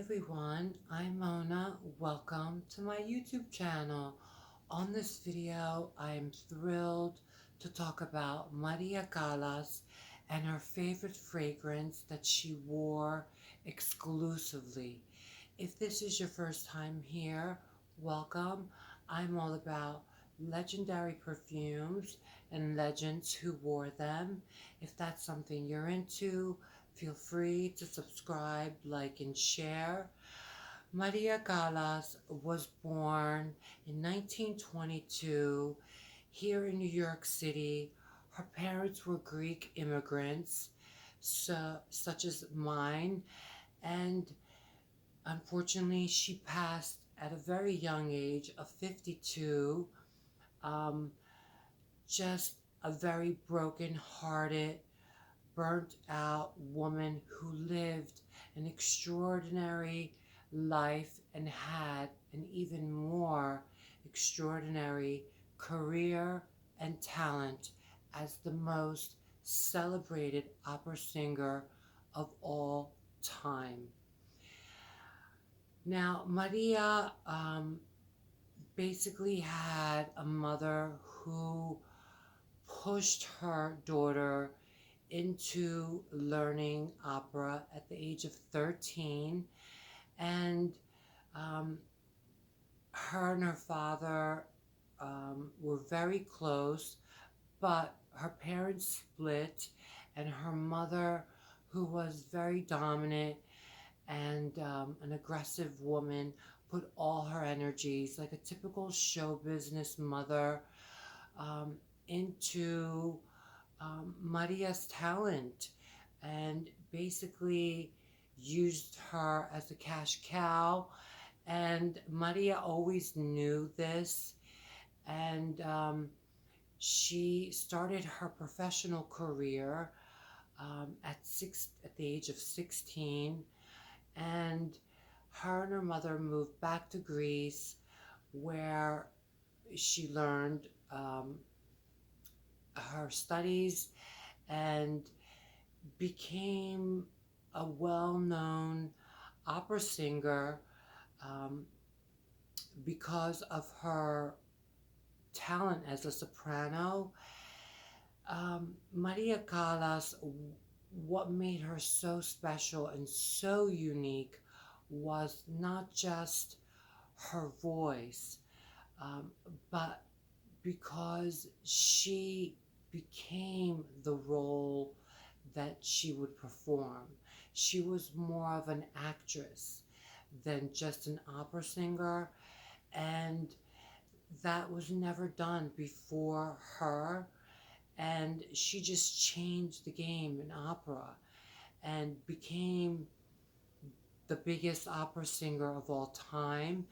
everyone, I'm Mona. Welcome to my YouTube channel. On this video, I'm thrilled to talk about Maria Callas and her favorite fragrance that she wore exclusively. If this is your first time here, welcome. I'm all about legendary perfumes and legends who wore them. If that's something you're into, feel free to subscribe, like, and share. Maria Callas was born in 1922 here in New York City. Her parents were Greek immigrants, such as mine, and unfortunately, she passed at a very young age of 52. Um, just a very broken-hearted, burnt out woman who lived an extraordinary life and had an even more extraordinary career and talent as the most celebrated opera singer of all time. Now, Maria basically had a mother who pushed her daughter into learning opera at the age of 13, and um, her and her father were very close, but her parents split, and her mother, who was very dominant and an aggressive woman, put all her energies, like a typical show business mother, um, into Maria's talent, and basically used her as a cash cow. And Maria always knew this, and she started her professional career at the age of 16, and her and her mother moved back to Greece, where she learned her studies and became a well-known opera singer um, because of her talent as a soprano. Maria Callas, what made her so special and so unique was not just her voice, um, but because she became the role that she would perform. She was more of an actress than just an opera singer, and that was never done before her. And she just changed the game in opera and became the biggest opera singer of all time.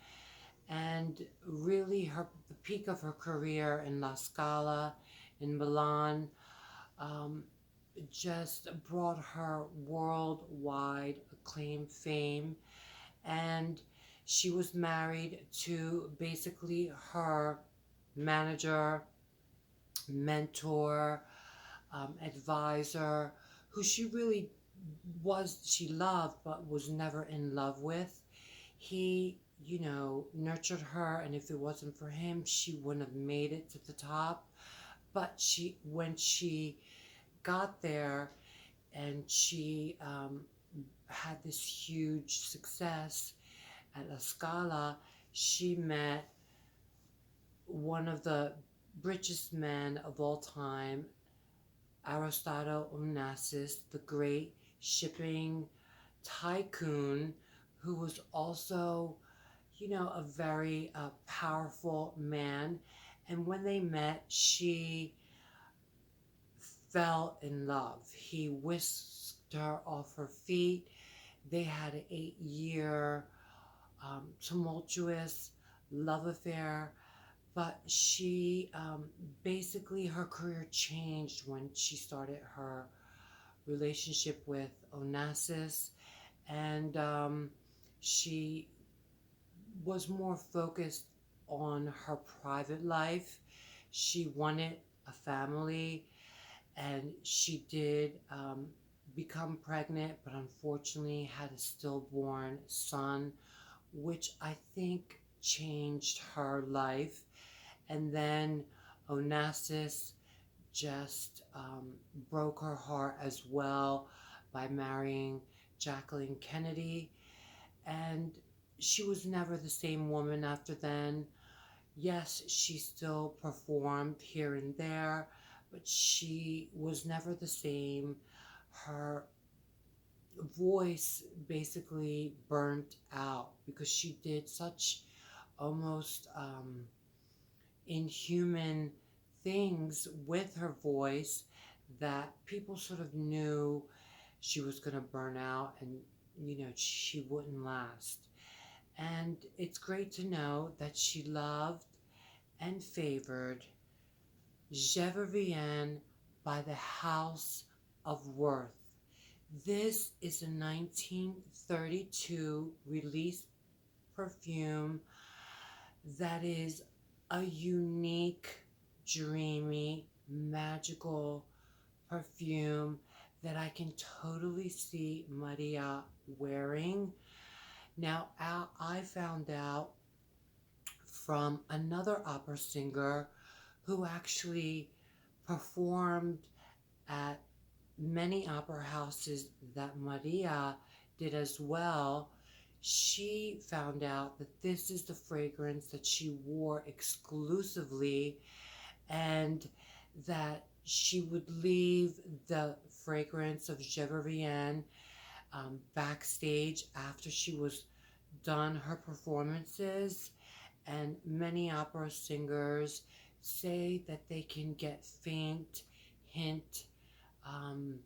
And really, the peak of her career in La Scala in Milan um, just brought her worldwide acclaim, fame, and she was married to basically her manager, mentor, advisor, who she loved but was never in love with. He, nurtured her, and if it wasn't for him, she wouldn't have made it to the top. But when she got there, and she had this huge success at La Scala, she met one of the richest men of all time, Aristotle Onassis, the great shipping tycoon, who was also, a very powerful man. And when they met, she fell in love. He whisked her off her feet. They had an 8-year tumultuous love affair, but she basically, her career changed when she started her relationship with Onassis, and she was more focused on her private life. She wanted a family, and she did become pregnant, but unfortunately had a stillborn son, which I think changed her life. And then Onassis just broke her heart as well by marrying Jacqueline Kennedy. And she was never the same woman after then. Yes, she still performed here and there, but she was never the same. Her voice basically burnt out because she did such almost inhuman things with her voice that people sort of knew she was going to burn out and, she wouldn't last. And it's great to know that she loved and favored Genevieve by the House of Worth. This is a 1932 release perfume that is a unique, dreamy, magical perfume that I can totally see Maria wearing. Now, I found out from another opera singer who actually performed at many opera houses that Maria did as well. She found out that this is the fragrance that she wore exclusively, and that she would leave the fragrance of Genevieve backstage after she was done her performances. And many opera singers say that they can get faint hint um,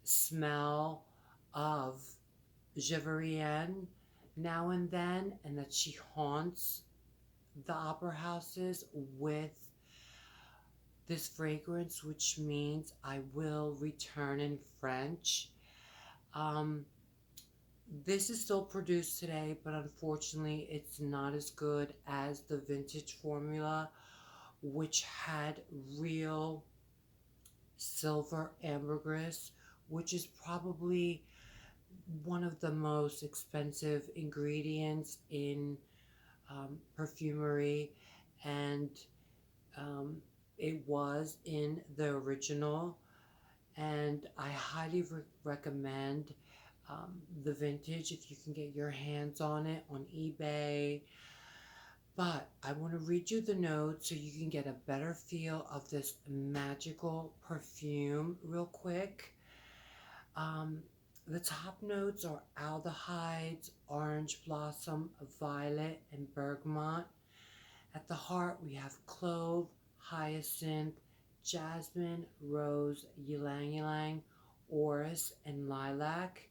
smell of Genevieve now and then, and that she haunts the opera houses with this fragrance, which means I will return in French. Um, this is still produced today, but unfortunately, it's not as good as the vintage formula, which had real silver ambergris, which is probably one of the most expensive ingredients in perfumery, and um, it was in the original. And I highly recommend the vintage if you can get your hands on it on eBay. But I want to read you the notes so you can get a better feel of this magical perfume real quick. Um, the top notes are aldehydes, orange blossom, violet, and bergamot. At the heart, we have clove, hyacinth, jasmine, rose, ylang ylang, orris, and lilac.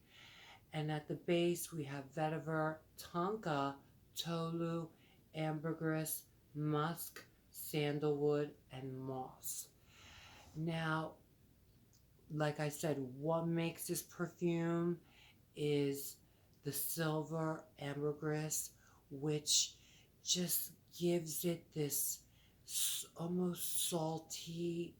And at the base, we have vetiver, tonka, tolu, ambergris, musk, sandalwood, and moss. Now, like I said, what makes this perfume is the silver ambergris, which just gives it this almost salty,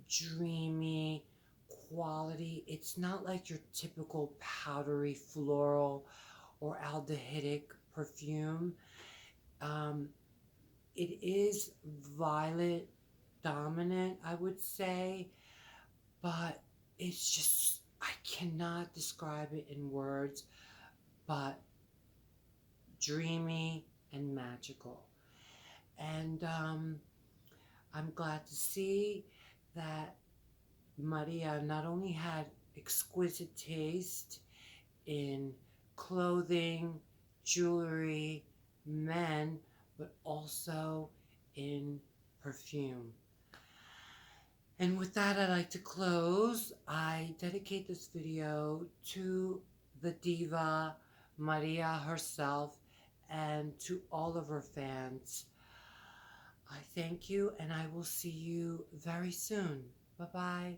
dreamy quality. It's not like your typical powdery floral or aldehydic perfume. Um, it is violet dominant, I would say, but it's just, I cannot describe it in words, but dreamy and magical. And I'm glad to see that Maria not only had exquisite taste in clothing, jewelry, men, but also in perfume. And with that, I'd like to close. I dedicate this video to the diva, Maria herself, and to all of her fans. I thank you, and I will see you very soon. Bye-bye.